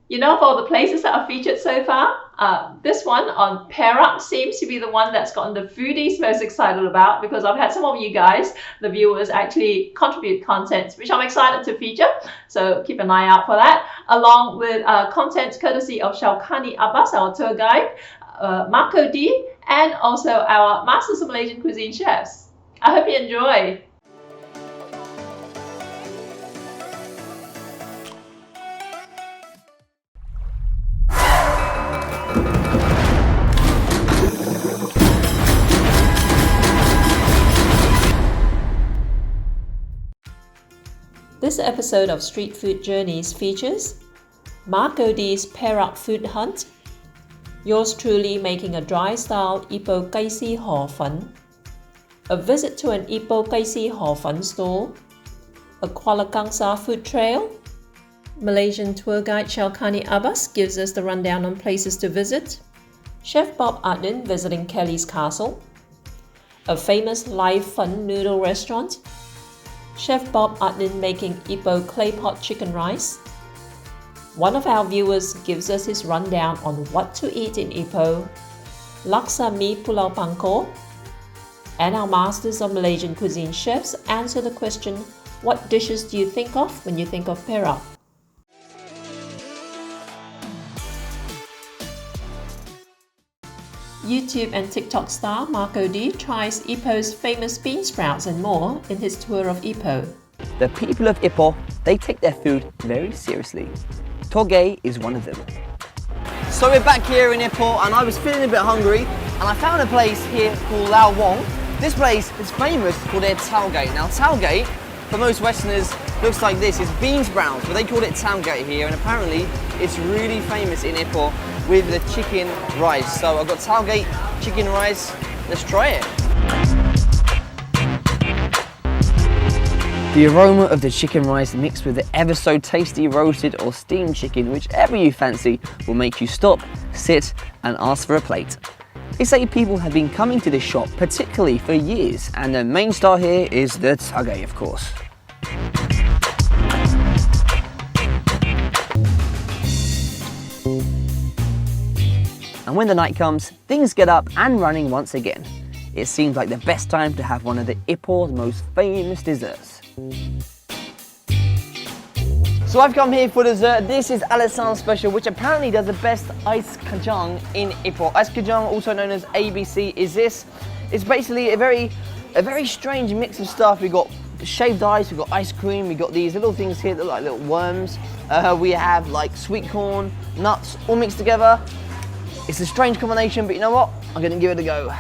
You know, of all the places that are featured so far, this one on Perak seems to be the one that's gotten the foodies most excited about, because I've had some of you guys, the viewers, actually contribute content, which I'm excited to feature. So keep an eye out for that, along with content courtesy of Shaukani Abbas, our tour guide, Marco D, and also our Masters of Malaysian Cuisine chefs. I hope you enjoy. This episode of Street Food Journeys features Marco D's Perak Food Hunt, yours truly making a dry-style Ipoh Kai Si Hor Fun, a visit to an Ipoh Kai Si Hor Fun stall, a Kuala Kangsar food trail, Malaysian tour guide Shaukani Abbas gives us the rundown on places to visit, Chef Bob Adnin visiting Kellie's castle, a famous live fun noodle restaurant, Chef Bob Adnin making Ipoh Claypot chicken rice. One of our viewers gives us his rundown on what to eat in Ipoh, Laksa Mi Pulau Pangkor, and our Masters of Malaysian Cuisine chefs answer the question, what dishes do you think of when you think of Perak? YouTube and TikTok star Marco D tries Ipoh's famous beansprouts and more in his tour of Ipoh. The people of Ipoh, they take their food very seriously. Toge is one of them. So we're back here in Ipoh and I was feeling a bit hungry and I found a place here called Lao Wong. This place is famous for their tailgate. Now tailgate, for most Westerners, looks like this. It's beansprouts, but they call it tailgate here, and apparently it's really famous in Ipoh with the chicken rice. So I've got tailgate chicken rice. Let's try it. The aroma of the chicken rice mixed with the ever so tasty roasted or steamed chicken, whichever you fancy, will make you stop, sit and ask for a plate. They say people have been coming to this shop particularly for years, and the main star here is the tailgate, of course. And when the night comes, things get up and running once again. It seems like the best time to have one of the Ipoh's most famous desserts. So I've come here for dessert. This is Alasan's special, which apparently does the best ice kacang in Ipoh. Ice kacang, also known as ABC, is this. It's basically a very strange mix of stuff. We've got shaved ice, we've got ice cream, we've got these little things here that look like little worms. We have like sweet corn, nuts, all mixed together. It's a strange combination, but you know what? I'm gonna give it a go.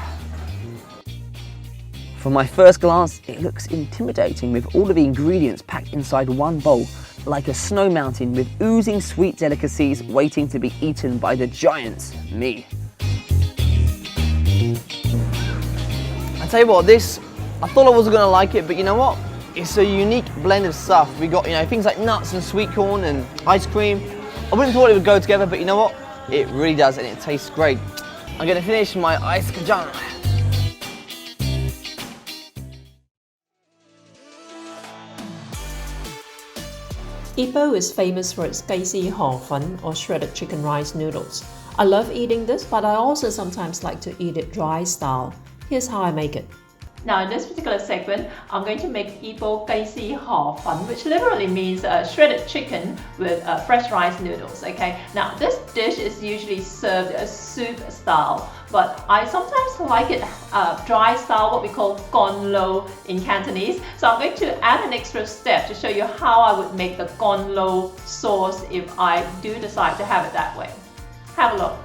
From my first glance, it looks intimidating with all of the ingredients packed inside one bowl, like a snow mountain with oozing sweet delicacies waiting to be eaten by the giants, me. I tell you what, this, I thought I wasn't gonna like it, but you know what? It's a unique blend of stuff. We got, things like nuts and sweet corn and ice cream. I wouldn't have thought it would go together, but you know what? It really does, and it tastes great. I'm gonna finish my ice kacang. Ipoh is famous for its Kai Si Hor Fun or shredded chicken rice noodles. I love eating this, but I also sometimes like to eat it dry style. Here's how I make it. Now in this particular segment, I'm going to make Ipoh Kai Si Hor Fun, which literally means shredded chicken with fresh rice noodles, okay? Now this dish is usually served as soup style, but I sometimes like it dry style, what we call con lo in Cantonese. So I'm going to add an extra step to show you how I would make the con lo sauce if I do decide to have it that way. Have a look.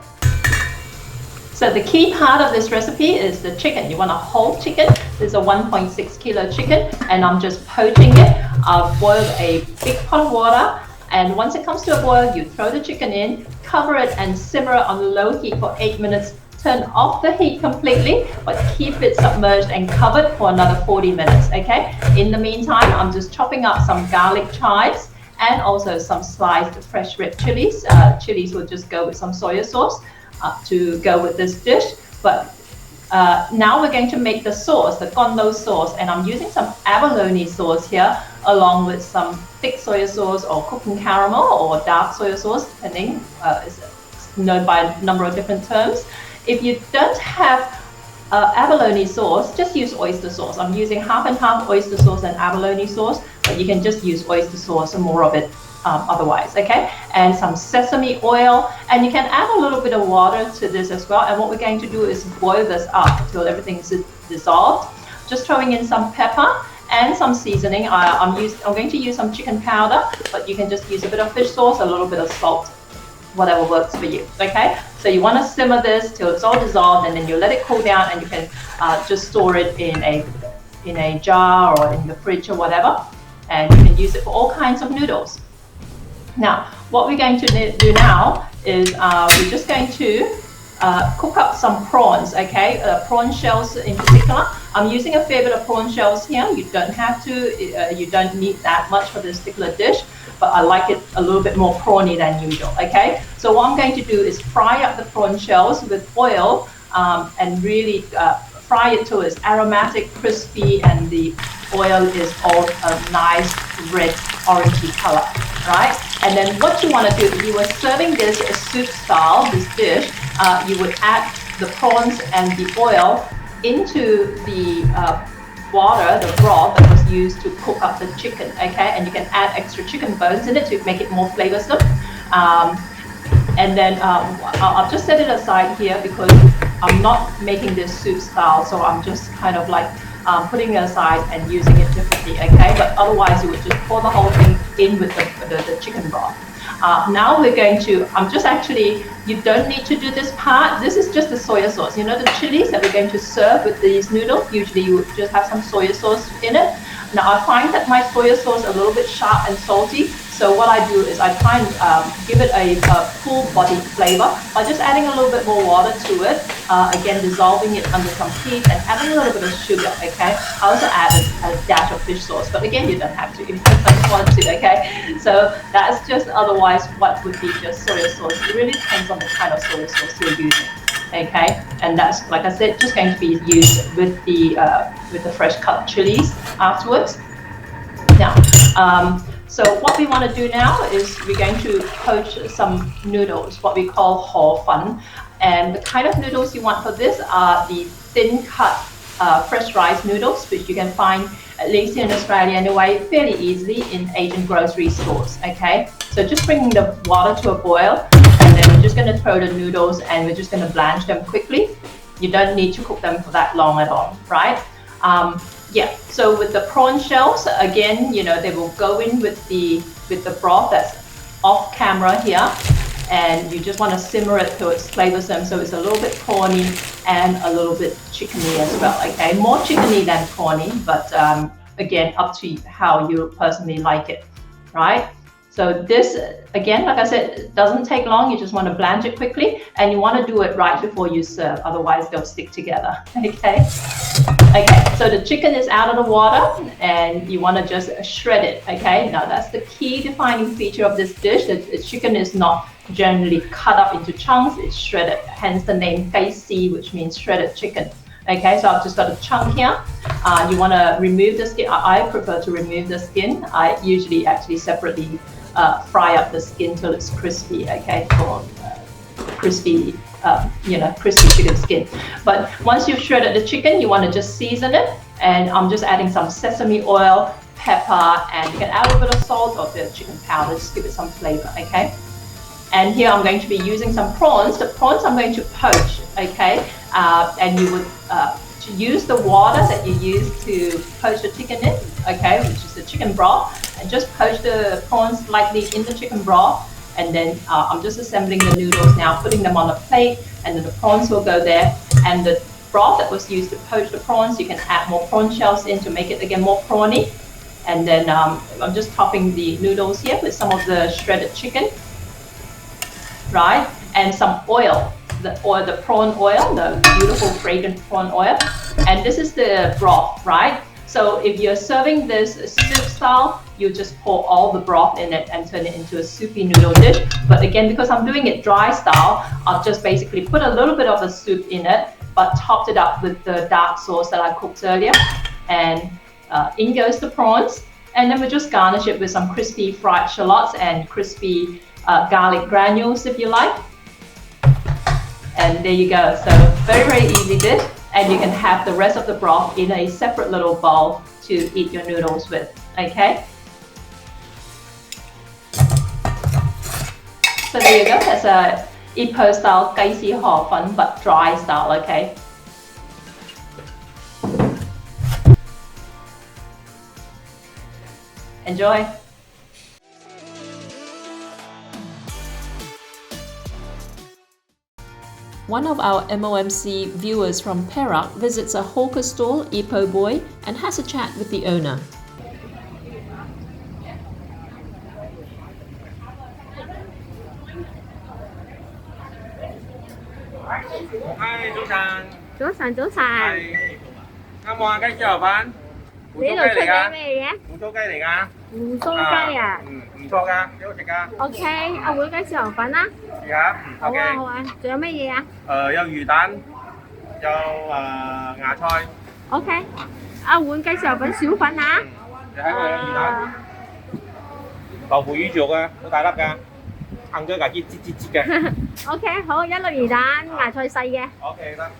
So the key part of this recipe is the chicken. You want a whole chicken. This is a 1.6 kilo chicken and I'm just poaching it. I've boiled a big pot of water, and once it comes to a boil, you throw the chicken in, cover it and simmer it on low heat for 8 minutes. Turn off the heat completely, but keep it submerged and covered for another 40 minutes, okay? In the meantime, I'm just chopping up some garlic chives and also some sliced fresh red chilies. Chilies will just go with some soy sauce to go with this dish, but Now we're going to make the sauce, the gondo sauce, and I'm using some abalone sauce here, along with some thick soy sauce or cooking caramel or dark soy sauce, depending, it's known by a number of different terms. If you don't have abalone sauce, just use oyster sauce. I'm using half and half oyster sauce and abalone sauce, but you can just use oyster sauce and more of it otherwise, okay? And some sesame oil, and you can add a little bit of water to this as well. And what we're going to do is boil this up until everything's dissolved. Just throwing in some pepper and some seasoning. I'm going to use some chicken powder, but you can just use a bit of fish sauce, a little bit of salt, whatever works for you, okay? So you want to simmer this till it's all dissolved, and then you let it cool down, and you can just store it in a jar or in the fridge or whatever, and you can use it for all kinds of noodles. Now, what we're going to do now is we're just going to cook up some prawns, okay? Prawn shells in particular. I'm using a fair bit of prawn shells here. You don't have to, you don't need that much for this particular dish, but I like it a little bit more prawny than usual, okay? So what I'm going to do is fry up the prawn shells with oil and really fry it till it's aromatic, crispy, and the oil is all a nice red orangey color, right? And then what you want to do, if you were serving this as soup style, this dish, you would add the prawns and the oil into the water, the broth that was used to cook up the chicken, okay? And you can add extra chicken bones in it to make it more flavorsome. And then I'll just set it aside here because I'm not making this soup style, so I'm just kind of like putting it aside and using it differently, okay? But otherwise you would just pour the whole thing in with the chicken broth. Now we're going to, you don't need to do this part. This is just the soy sauce. You know the chilies that we're going to serve with these noodles? Usually you would just have some soy sauce in it. Now I find that my soy sauce a little bit sharp and salty. So what I do is I try and give it a full bodied flavor by just adding a little bit more water to it. Again, dissolving it under some heat and adding a little bit of sugar, okay? I also added a dash of fish sauce, but again, you don't have to if you don't want to, okay? So that's just otherwise what would be just soy sauce. It really depends on the kind of soy sauce you're using, okay? And that's, like I said, just going to be used with the fresh cut chilies afterwards. Now, so what we want to do now is we're going to poach some noodles, what we call hor fun. And the kind of noodles you want for this are the thin cut fresh rice noodles, which you can find, at least in Australia anyway, fairly easily in Asian grocery stores, okay? So just bringing the water to a boil, and then we're just going to throw the noodles and we're just going to blanch them quickly. You don't need to cook them for that long at all, right? Yeah, so with the prawn shells, again, you know, they will go in with the broth that's off camera here, and you just want to simmer it till it's flavorsome, so it's a little bit prawny and a little bit chickeny as well, okay? More chickeny than prawny, but again, up to how you personally like it, right? So this, again, like I said, it doesn't take long. You just want to blanch it quickly, and you want to do it right before you serve, otherwise they'll stick together, okay? Okay, so the chicken is out of the water, and you want to just shred it, okay? Now that's the key defining feature of this dish. The chicken is not generally cut up into chunks, it's shredded, hence the name Kai Si, which means shredded chicken. Okay, so I've just got a chunk here. You want to remove the skin. I prefer to remove the skin. I usually actually separately fry up the skin till it's crispy, okay, for crispy, crispy chicken skin. But once you've shredded the chicken, you want to just season it, and I'm just adding some sesame oil, pepper, and you can add a little bit of salt or the chicken powder, just give it some flavor, okay? And here I'm going to be using some prawns. The prawns I'm going to poach, okay? And you would to use the water that you use to poach the chicken in, okay, which is the chicken broth, and just poach the prawns lightly in the chicken broth. And then I'm just assembling the noodles now, putting them on a plate, and then the prawns will go there. And the broth that was used to poach the prawns, you can add more prawn shells in to make it again more prawny. And then I'm just topping the noodles here with some of the shredded chicken, right? And some oil, the prawn oil, the beautiful fragrant prawn oil. And this is the broth, right? So if you're serving this soup style, you just pour all the broth in it and turn it into a soupy noodle dish. But again, because I'm doing it dry style, I'll just basically put a little bit of the soup in it, but topped it up with the dark sauce that I cooked earlier. And in goes the prawns. And then we just garnish it with some crispy fried shallots and crispy garlic granules if you like. And there you go. So very easy dish. And you can have the rest of the broth in a separate little bowl to eat your noodles with, okay? So there you go, that's a Ipoh style Kai Si Hor Fun, but dry style, okay? Enjoy! One of our MOMC viewers from Perak visits a hawker stall, Ipoh Boy, and has a chat with the owner. Hi，早晨。早晨，早晨。係啱冇啊？雞絲河粉，你呢度出嘅咩嘢？胡鬚雞嚟㗎。胡鬚雞啊？唔錯㗎，幾好食㗎。OK，我會雞絲河粉啦。試下，好啊，好啊。仲有乜嘢啊？有魚蛋，有芽菜。OK，換雞絲河粉小粉啊。你睇我有魚蛋，豆腐魚肉啊，好大粒㗎，硬咗嚿節嘅。OK，好，一粒魚蛋，芽菜細嘅。OK 得。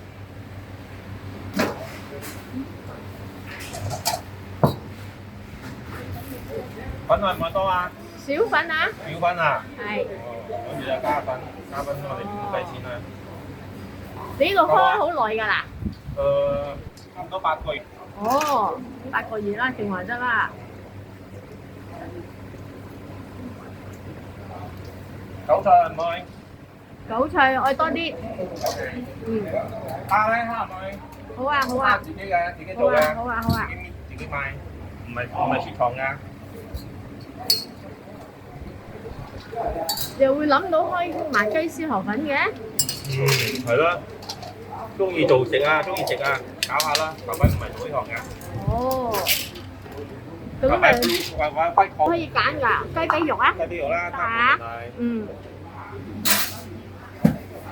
粉係唔係多啊？小粉啊？小粉啊？係。跟住就加粉，我哋唔計錢啦。你呢度開好耐㗎啦？差唔多8個月。哦，8個月啦，正話得啦。韭菜係唔係？韭菜愛多啲。蝦咧，蝦係咪？好啊，好啊。自己嘅，自己做嘅。好啊，好啊。自己買，唔係雪藏㗎。又會諗到開賣雞絲河粉嘅？係咯，中意做食啊，中意食啊，搞下啦。爸爸唔係做呢行嘅。哦。咁咪可以揀㗎，雞髀肉啊？雞髀肉啦，得啊。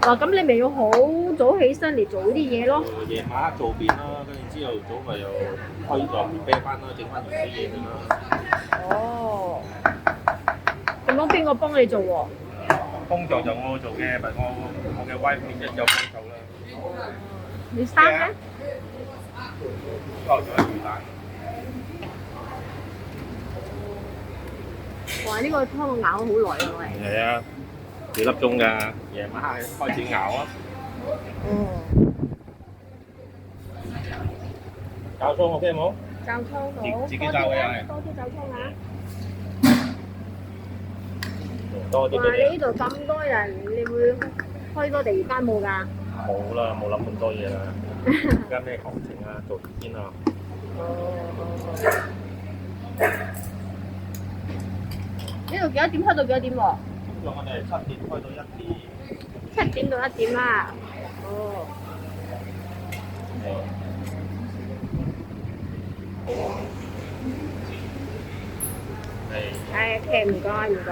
哇！咁你咪要好早起身嚟做啲嘢咯。夜晚黑做便啦，跟住朝頭早咪又開落啤翻啦，整翻完啲嘢㗎啦。哦。咁樣邊個幫你做喎？工作就我做嘅，咪我嘅 wife 每日有幫手啦。你生咧？仲有魚蛋。哇！呢個湯我咬咗好耐啊，喂。係啊，幾粒鐘㗎，夜晚黑開始熬啊。爆葱 OK 冇？爆葱好，自己爆嘅又係。多啲爆葱啊！多啲。哇！你呢度咁多人，你會開多第二間冇㗎？冇啦，冇諗咁多嘢啦。而家咩行情啊？做先啊。呢度幾多點開到幾多點喎？通常我哋係7點開到1點。7點到1點啦。哦。係。OK，唔該唔該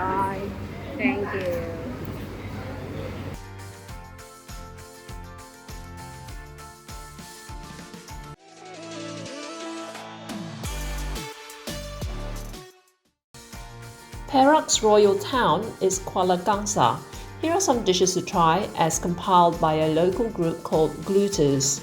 ，thank you。Perak's royal town is Kuala Kangsar. Here are some dishes to try as compiled by a local group called Glutters.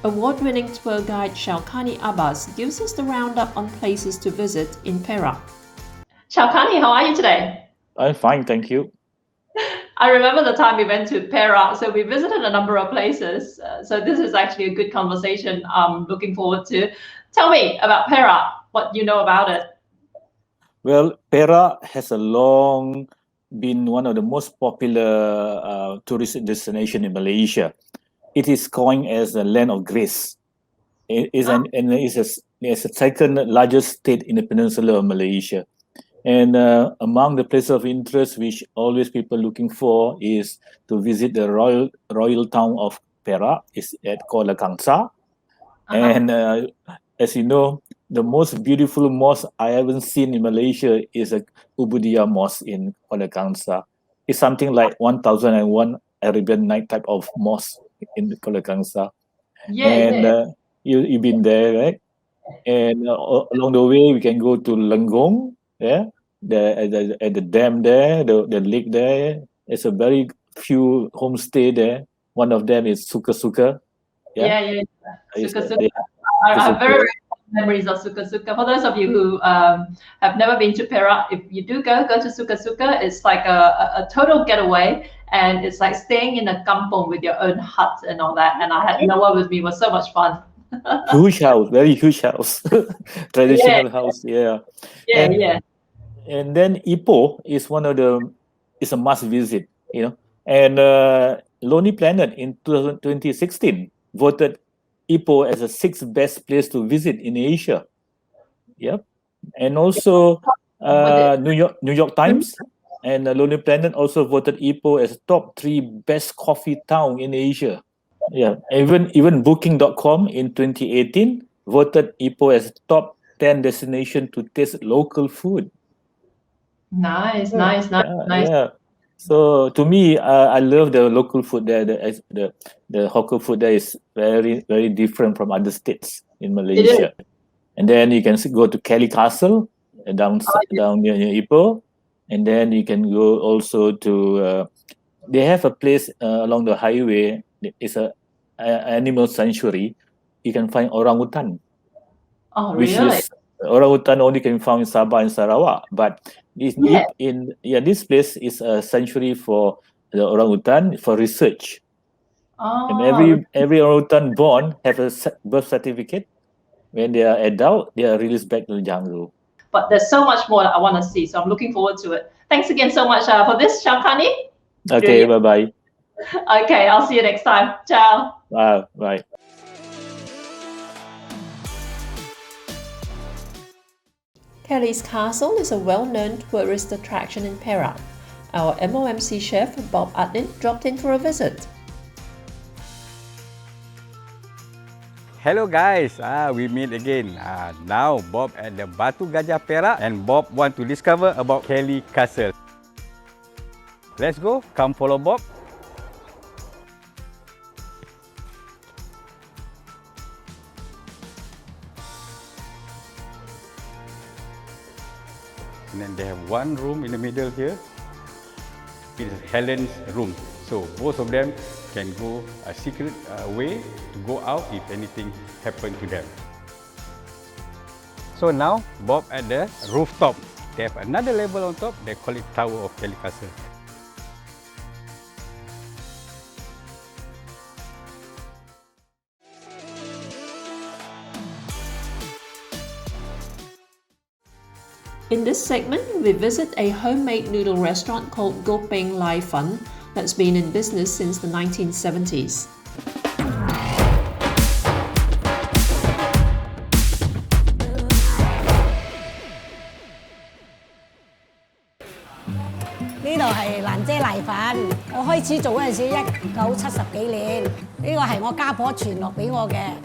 Award-winning tour guide Shaukani Abbas gives us the roundup on places to visit in Perak. Shaukani, how are you today? I'm fine, thank you. I remember the time we went to Perak, so we visited a number of places. So this is actually a good conversation I'm looking forward to. Tell me about Perak, what you know about it. Well, Perak has been one of the most popular tourist destination in Malaysia. It is coined as the land of grace. It is it's the second largest state in the peninsula of Malaysia. And among the places of interest which always people looking for is to visit the royal town of Perak, is at Kuala Kangsar. And as you know, the most beautiful mosque I haven't seen in Malaysia is a Ubudiyah Mosque in Kuala Kangsar. It's something like 1001 Arabian Night type of mosque in Kuala Kangsar. You've been there, right? And along the way, we can go to Lenggong, yeah, at the dam there, the lake there. There's a very few homestay there. One of them is Suka Suka. Yeah. Suka Suka. I have very memories of Suka Suka. For those of you who have never been to Perak, if you do go to Suka Suka, it's like a total getaway, and it's like staying in a kampong with your own hut and all that. And I had no one with me. It was so much fun. Huge house, very huge house, traditional house. Yeah. And then Ipoh is a must visit, you know. And Lonely Planet in 2016 voted Ipoh as the 6th best place to visit in Asia. Yep. And also New York Times and Lonely Planet also voted Ipoh as top 3 best coffee town in Asia. Yeah. Even Booking.com in 2018 voted Ipoh as top 10 destination to taste local food. Nice. Yeah. So to me, I love the local food there. The hawker food there is very, very different from other states in Malaysia. And then you can go to Kellie Castle down near Ipoh, and then you can go also to. They have a place along the highway. It's a animal sanctuary. You can find orangutan. Oh, really? Orangutan only can be found in Sabah and Sarawak, but this place is a sanctuary for the orangutan for research. And every orangutan born have a birth certificate. When they are adult, they are released back to the jungle. But there's so much more that I want to see, so I'm looking forward to it. Thanks again so much for this, Shaukani. Okay, bye-bye. Okay, I'll see you next time. Ciao. Bye. Kellie's Castle is a well-known tourist attraction in Perak. Our MOMC chef, Bob Adnin, dropped in for a visit. Hello guys, we meet again. Now Bob at the Batu Gajah Perak, and Bob want to discover about Kellie Castle. Let's go, come follow Bob. And then they have one room in the middle here. It is Helen's room. So both of them can go a secret way to go out if anything happened to them. So now Bob at the rooftop. They have another level on top. They call it Tower of Kellie Castle. In this segment, we visit a homemade noodle restaurant called Gopeng Lai Fun that's been in business since the 1970s.呢度係蘭姐瀨粉，我開始做嗰陣時1970幾年，呢個係我家婆傳落俾我嘅，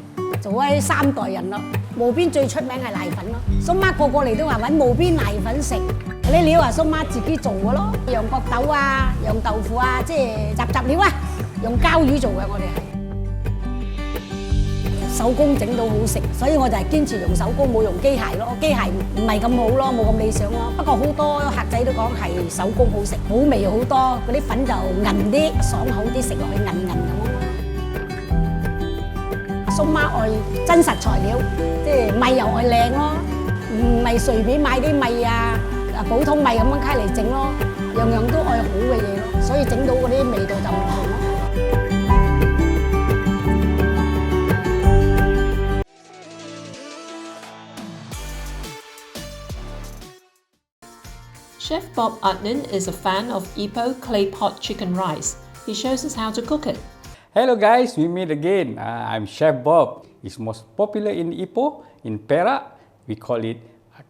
做咗3代人咯。無邊最出名係瀨粉咯，蘇媽個個嚟都話揾無邊瀨粉食。啲料啊，蘇媽自己做嘅咯，羊角豆啊、羊豆腐啊，即係雜料啊，用膠魚做嘅我哋係。手工整到好食，所以我就係堅持用手工，冇用機械咯。機械唔係咁好咯，冇咁理想咯。不過好多客仔都講係手工好食，好味好多，嗰啲粉就韌啲、爽口啲，食落去韌咁咯。蘇媽愛真實材料，即係米又愛靚咯，唔係隨便買啲米啊、普通米咁樣開嚟整咯。樣樣都愛好嘅嘢咯，所以整到嗰啲味道就唔同咯。Chef Bob Adnin is a fan of Ipoh Claypot chicken rice. He shows us how to cook it. Hello guys, we meet again. I'm Chef Bob. It's most popular in Ipoh, in Perak. We call it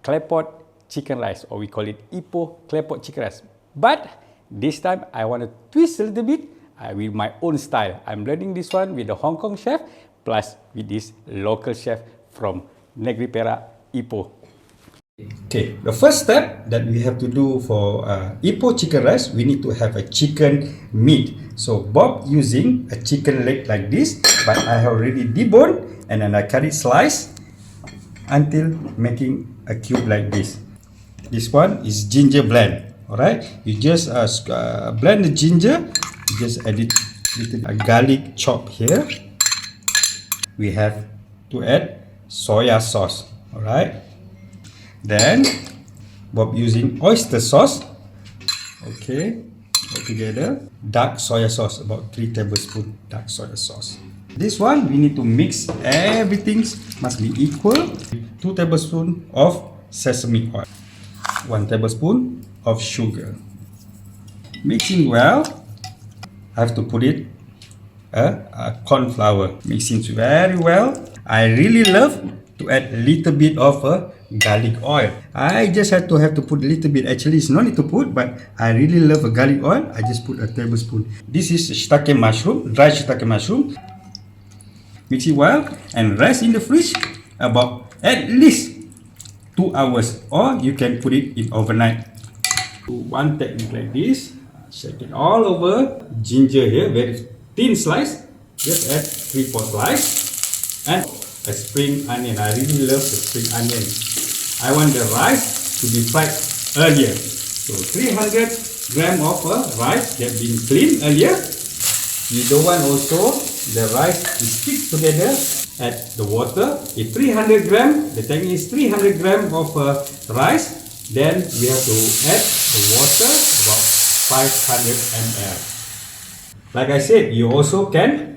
Claypot chicken rice, or we call it Ipoh Claypot chicken rice. But this time I want to twist a little bit with my own style. I'm learning this one with the Hong Kong chef plus with this local chef from Negeri Perak, Ipoh. Okay, the first step that we have to do for Ipoh chicken rice, we need to have a chicken meat. So Bob using a chicken leg like this, but I have already deboned and then I cut it slice until making a cube like this. This one is ginger blend. Alright, you just blend the ginger, you just add it little garlic chop here. We have to add soya sauce. Alright. Then Bob using oyster sauce. Okay, all together. Dark soya sauce, about 3 tablespoons dark soya sauce. This one we need to mix everything, must be equal. 2 tablespoons of sesame oil, 1 tablespoon of sugar. Mixing well. I have to put it corn flour. Mixing very well. I really love to add a little bit of garlic oil. I just have to put a little bit. Actually, it's no need to put, but I really love a garlic oil. I just put a tablespoon. This is shiitake mushroom, dry shiitake mushroom. Mix it well and rest in the fridge about at least 2 hours, or you can put it in overnight. One technique like this. Shake it all over. Ginger here, very thin slice. Just add 3/4 slice and a spring onion. I really love the spring onion. I want the rice to be fried earlier. So 300 grams of rice that been cleaned earlier. You don't want also the rice to stick together. Add the water. If 300 grams, the technique is 300 grams of rice. Then we have to add the water about 500 ml. Like I said, you also can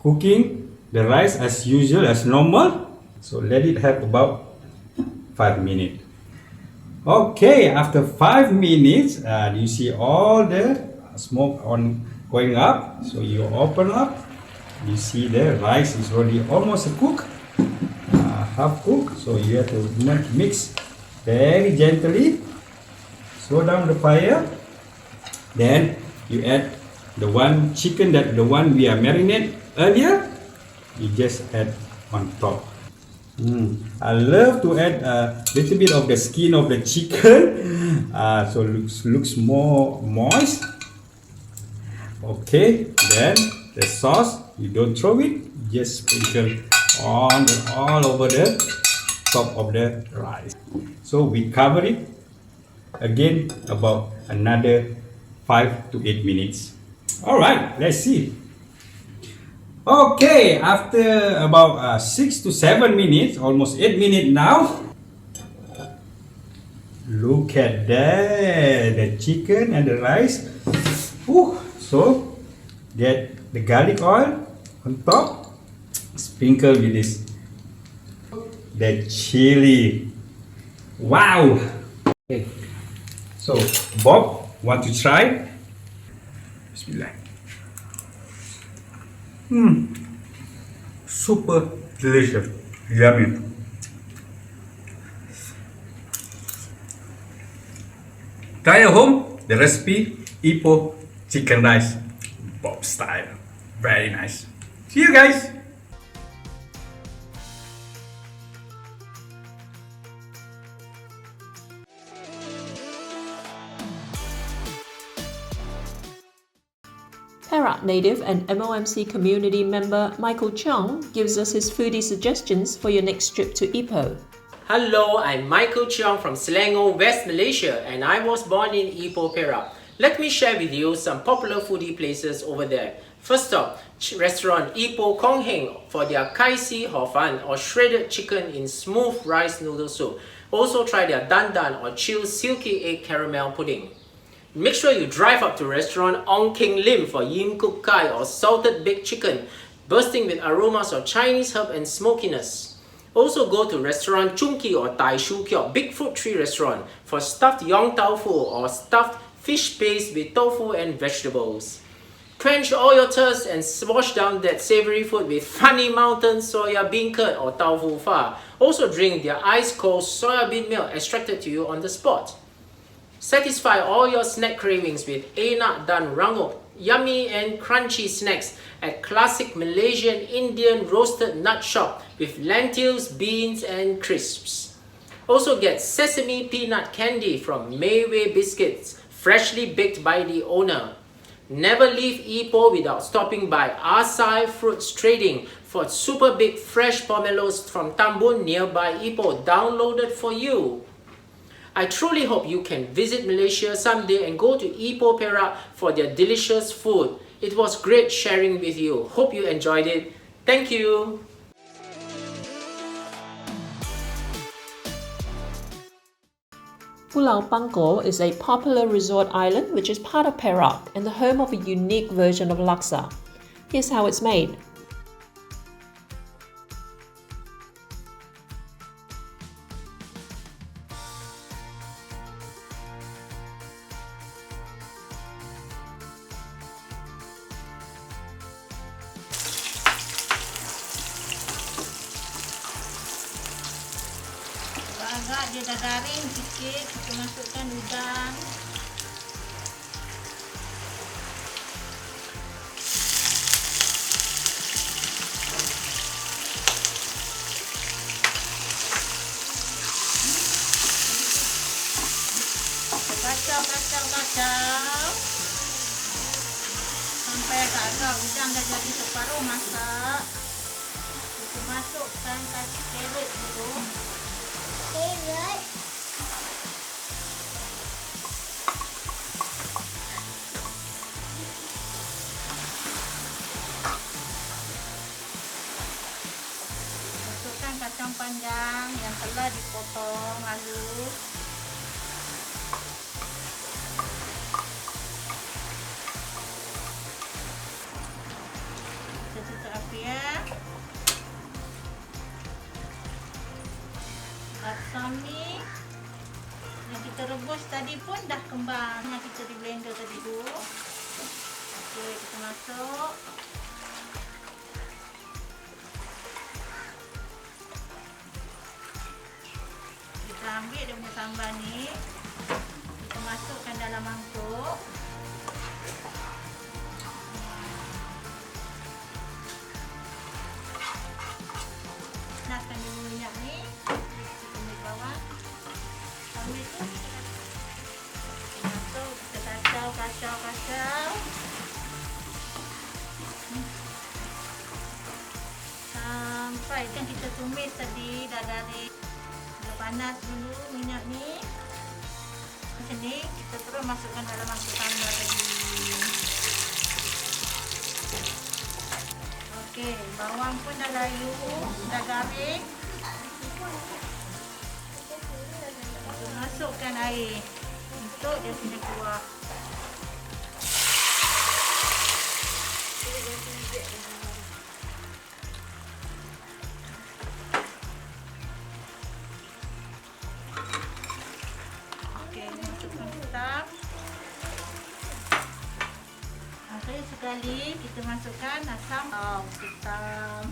cooking the rice as usual, as normal. So let it have about 5 minutes. Okay, after 5 minutes, you see all the smoke going up. So you open up, you see the rice is already almost cooked, half cooked. So you have to mix very gently. Slow down the fire. Then you add the one chicken the one we are marinated earlier. You just add on top. I love to add a little bit of the skin of the chicken, so looks more moist. Okay, then the sauce, you don't throw it, just sprinkle all over the top of the rice. So we cover it again about another 5 to 8 minutes. All right, let's see. Okay, after about 6 to 7 minutes, almost 8 minutes now. Look at that, the chicken and the rice. So, get the garlic oil on top. Sprinkle with this. The chili. Wow! Okay. So, Bob, want to try? Bismillah. Super delicious, yummy. Try at home the recipe Ipoh chicken rice, Bob style. Very nice. See you guys. Perak native and MOMC community member Michael Cheong gives us his foodie suggestions for your next trip to Ipoh. Hello, I'm Michael Cheong from Selangor, West Malaysia, and I was born in Ipoh, Perak. Let me share with you some popular foodie places over there. First up, restaurant Ipoh Kong Heng for their Kai Si Hor Fun or shredded chicken in smooth rice noodle soup. Also try their Dan Dan or chilled silky egg caramel pudding. Make sure you drive up to restaurant Ong Keng Lim for Yim Kuk Kai or salted baked chicken, bursting with aromas of Chinese herb and smokiness. Also go to restaurant Chung Ki or Tai Shu Kiok Big Fruit Tree restaurant for stuffed yong tau fu or stuffed fish paste with tofu and vegetables. Quench all your thirst and wash down that savory food with Funny Mountain soya bean curd or tofu pho. Also drink their ice cold soya bean milk extracted to you on the spot. Satisfy all your snack cravings with Enak dan Rangup, yummy and crunchy snacks at classic Malaysian Indian roasted nut shop with lentils, beans and crisps. Also get sesame peanut candy from Mayway Biscuits, freshly baked by the owner. Never leave Ipoh without stopping by Asai Fruits Trading for super big fresh pomelos from Tambun nearby Ipoh downloaded for you. I truly hope you can visit Malaysia someday and go to Ipoh Perak for their delicious food. It was great sharing with you. Hope you enjoyed it. Thank you. Pulau Pangkor is a popular resort island which is part of Perak and the home of a unique version of laksa. Here's how it's made. Agak dia dah garing sikit, kita masukkan udang. Kacau sampai agak udang dah jadi separuh masak. Kita masukkan carrot dulu. Carrot. Masukkan kacang panjang yang telah dipotong halus. Kita tutup api ya. Laksa mi yang kita rebus tadi pun dah kembang yang kita di blender tadi tu. Okey, kita masuk. Kita ambil dia punya sambal ni. Kita masukkan dalam mangkuk. Naskan dulu minyak ni. Sambil tu kita kacau sampai kan kita tumis tadi dah garing. Dah panas dulu minyak ni. Macam ni kita terus masukkan dalam mangkuk sambal tadi. Okey, bawang pun dah layu, dah garing. Masukkan air untuk dia punya kuah. Okey, masukkan hitam. Okey, sekali kita masukkan asam hitam.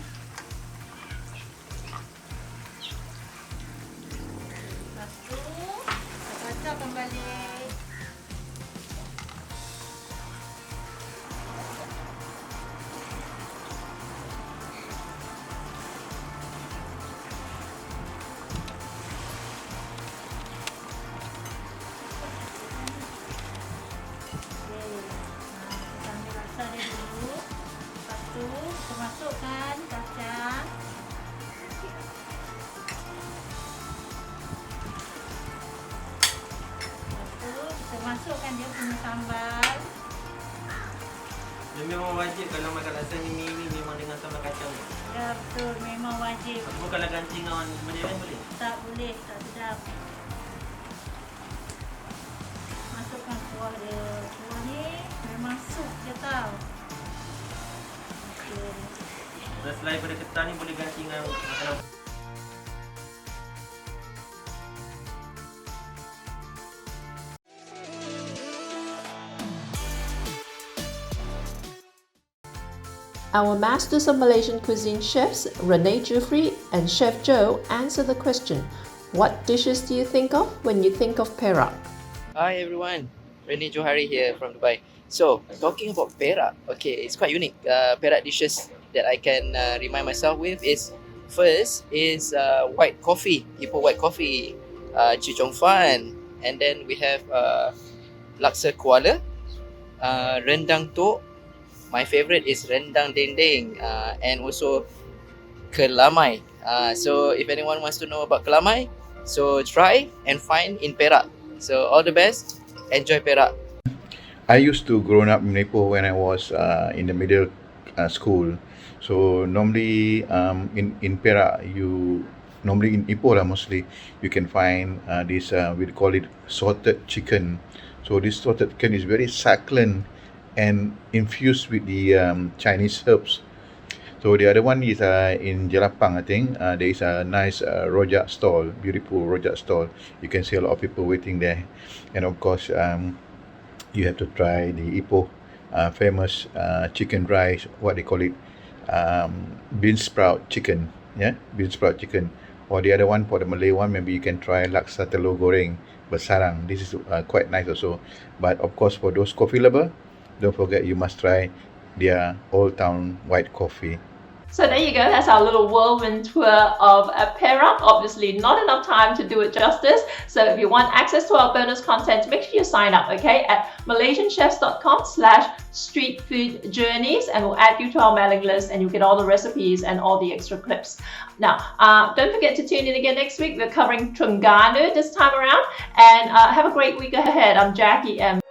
Kacau kembali. Kita ambil laksa dia dulu. Lepas tu kita masukkan kacang. Masukkan dia punya sambal. Dia memang wajib kalau makan laksa ni memang dengan sambal kacang. Ya betul, memang wajib. Bukanlah ganti dengan benda lain boleh? Tak boleh, tak sedap. Masukkan kuah dia semua ni memang sup je tau. Selain daripada ketan ni boleh ganti dengan makanan. Our masters of Malaysian cuisine chefs, Rene Jufri and Chef Joe, answer the question, what dishes do you think of when you think of Perak? Hi everyone, Rene Johari here from Dubai. So, talking about Perak, okay, it's quite unique. Perak dishes that I can remind myself with is, first is white coffee, Ipoh white coffee, Chicong Fun, and then we have Laksa Kuala, Rendang Tok. My favorite is Rendang Dendeng, and also Kelamai. So if anyone wants to know about Kelamai, so try and find in Perak. So all the best, enjoy Perak. I used to grow up in Ipoh when I was in the middle school. So normally in Perak, normally in Ipoh lah mostly, you can find this, we call it salted chicken. So this salted chicken is very succulent and infused with the Chinese herbs. So the other one is in Jelapang, I think. There is a nice rojak stall, beautiful rojak stall. You can see a lot of people waiting there. And of course, you have to try the Ipoh famous chicken rice, what they call it, beansprout chicken. Yeah, beansprout chicken. Or the other one, for the Malay one, maybe you can try laksa telur goreng bersarang. This is quite nice also. But of course, for those coffee lovers, don't forget you must try their Old Town white coffee. So there you go, that's our little whirlwind tour of Perak. Obviously not enough time to do it justice. So if you want access to our bonus content, make sure you sign up, okay, at malaysianchefs.com/streetfoodjourneys, and we'll add you to our mailing list and you'll get all the recipes and all the extra clips. Now, don't forget to tune in again next week. We're covering Terengganu this time around, and have a great week ahead. I'm Jackie M.